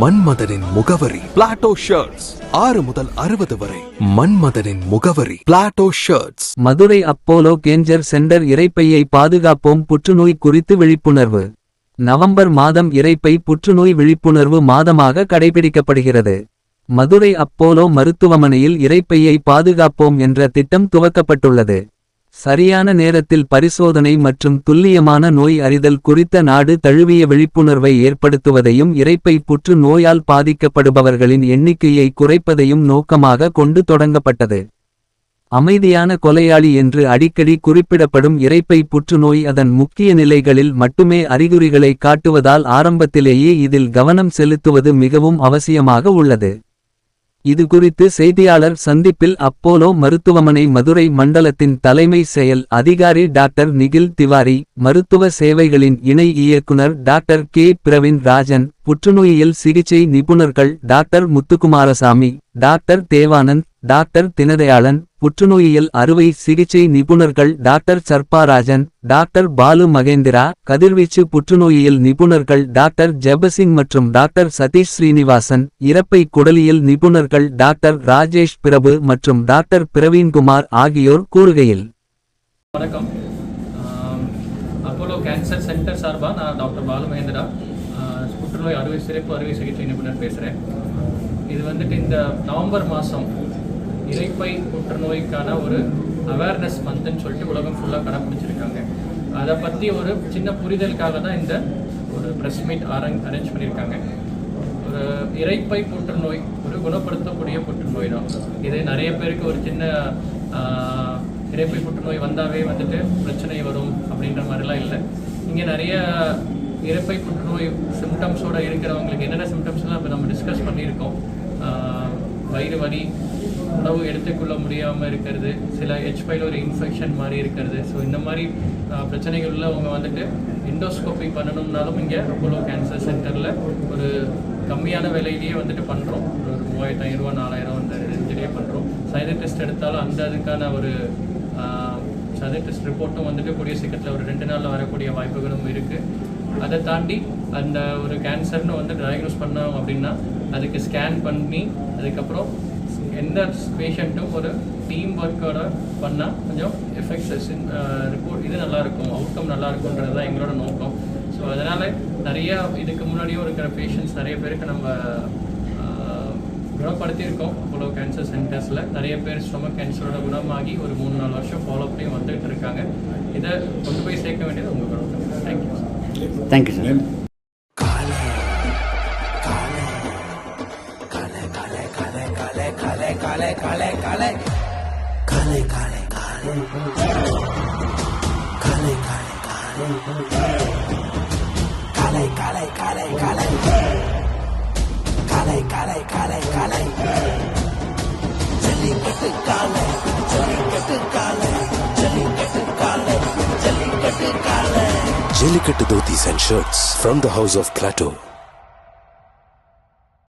மன்மதனின் முகவரி Plato shirts. 6 முதல் 60 வரை. மன்மதனின் முகவரி Plato shirts. Madurai Apollo cancer centre இரைப்பையை பாதுகாப்போம் புற்றுநோய் குறித்து விழிப்புணர்வு. நவம்பர் மாதம் இரைப்பை புற்றுநோய் விழிப்புணர்வு மாதமாக கடைபிடிக்கப்படுகிறது. மதுரை அப்போலோ மருத்துவமனையில் இரைப்பையை பாதுகாப்போம் என்ற திட்டம் துவக்கப்பட்டுள்ளது. சரியான நேரத்தில் பரிசோதனை மற்றும் துல்லியமான நோய் அறிதல் குறித்த நாடு தழுவிய விழிப்புணர்வை ஏற்படுத்துவதையும் இரைப்பை புற்று நோயால் பாதிக்கப்படுபவர்களின் எண்ணிக்கையை குறைப்பதையும் நோக்கமாக கொண்டு தொடங்கப்பட்டது. அமைதியான கொலையாளி என்று அடிக்கடி குறிப்பிடப்படும் இரைப்பை புற்றுநோய் அதன் முக்கிய நிலைகளில் மட்டுமே அறிகுறிகளை காட்டுவதால் ஆரம்பத்திலேயே இதில் கவனம் செலுத்துவது மிகவும் அவசியமாக உள்ளது. இது குறித்து செய்தியாளர் சந்திப்பில் அப்போலோ மருத்துவமனை மதுரை மண்டலத்தின் தலைமை செயல் அதிகாரி டாக்டர் நிகில் திவாரி, மருத்துவ சேவைகளின் இணை இயக்குனர் டாக்டர் கே பிரவீன் ராஜன், புற்றுநோயியல் சிகிச்சை நிபுணர்கள் doctor Muthukumarasamy, doctor Devanand, doctor Dinadayalan, புற்றுநோயியல் அறுவை சிகிச்சை நிபுணர்கள் டாக்டர் சர்பாராஜன், டாக்டர் பாலு மகேந்திரா, கதிர்வீச்சு புற்றுநோயியல் நிபுணர்கள் டாக்டர் ஜெபசிங் மற்றும் டாக்டர் சதீஷ் ஸ்ரீனிவாசன், இரைப்பை குடலியல் நிபுணர்கள் டாக்டர் ராஜேஷ் பிரபு மற்றும் டாக்டர் பிரவீன்குமார் ஆகியோர் கூறுகையில், வணக்கம். அப்போலோ கேன்சர் சென்டர் சார்பாக நான் டாக்டர் பாலு மகேந்திரா, புற்றுநோய் சிறப்பு அறுவை சிகிச்சை நிபுணர் பேசுகிறேன். இது வந்துட்டு இந்த நவம்பர் மாதம் இரைப்பை புற்றுநோய்க்கான ஒரு அவேர்னஸ் மந்த்ன்னு சொல்லிட்டு உலகம் ஃபுல்லாக கடைப்பிடிச்சிருக்காங்க. அதை பற்றி ஒரு சின்ன புரிதலுக்காக தான் இந்த ஒரு ப்ரெஸ் மீட் அரேஞ்ச் பண்ணியிருக்காங்க. ஒரு இரைப்பை புற்றுநோய் ஒரு குணப்படுத்தக்கூடிய புற்றுநோய் தான். இது நிறைய பேருக்கு ஒரு சின்ன இரைப்பை புற்றுநோய் வந்தாவே வந்துட்டு பிரச்சனை வரும் அப்படின்ற மாதிரிலாம் இல்லை. இங்கே நிறைய இரைப்பை புற்றுநோய் சிம்டம்ஸோடு இருக்கிறவங்களுக்கு என்னென்ன சிம்டம்ஸ்லாம் இப்போ நம்ம டிஸ்கஸ் பண்ணியிருக்கோம். வயிறு வலி, உணவு எடுத்துக்கொள்ள முடியாமல் இருக்கிறது, சில பைலோரி இன்ஃபெக்ஷன் மாதிரி இருக்கிறது. ஸோ இந்த மாதிரி பிரச்சனைகளில் அவங்க வந்துட்டு எண்டோஸ்கோபி பண்ணணும்னாலும் இங்கே அப்போலோ கேன்சர் சென்டரில் ஒரு கம்மியான விலையிலேயே வந்துட்டு பண்ணுறோம். ஒரு 3500 ரூபா 4000 அந்த ரேஞ்சிலேயே பண்ணுறோம். சைடு டெஸ்ட் எடுத்தாலும் அந்த அதுக்கான ஒரு சைடு டெஸ்ட் ரிப்போர்ட்டும் வந்துட்டு கூடிய சீக்கிரத்தில் ஒரு 2 நாளில் வரக்கூடிய வாய்ப்புகளும் இருக்குது. அதை தாண்டி அந்த ஒரு கேன்சர்னு வந்து டயக்னோஸ் பண்ணோம் அப்படின்னா அதுக்கு ஸ்கேன் பண்ணி அதுக்கப்புறம் எந்த பேஷண்ட்டும் ஒரு டீம் ஒர்க்கோட பண்ணால் கொஞ்சம் எஃபெக்ட்ஸ் ரிப்போர்ட் இது நல்லாயிருக்கும், அவுட்கம் நல்லாயிருக்குன்றது தான் எங்களோட நோக்கம். ஸோ அதனால் நிறையா இதுக்கு முன்னாடியும் இருக்கிற பேஷண்ட்ஸ் நிறைய பேருக்கு நம்ம குணப்படுத்தியிருக்கோம். அப்போலோ கேன்சர் சென்டர்ஸில் நிறைய பேர் ஸ்டொமக் கேன்சரோட குணமாகி ஒரு 3-4 வருஷம் ஃபாலோஅப்லேயும் வந்துட்டு இருக்காங்க. இதை கொண்டு போய் சேர்க்க வேண்டியது உங்கள் குணம். Thank you sir. Jellicate Dhotis and shirts from the house of Plateau.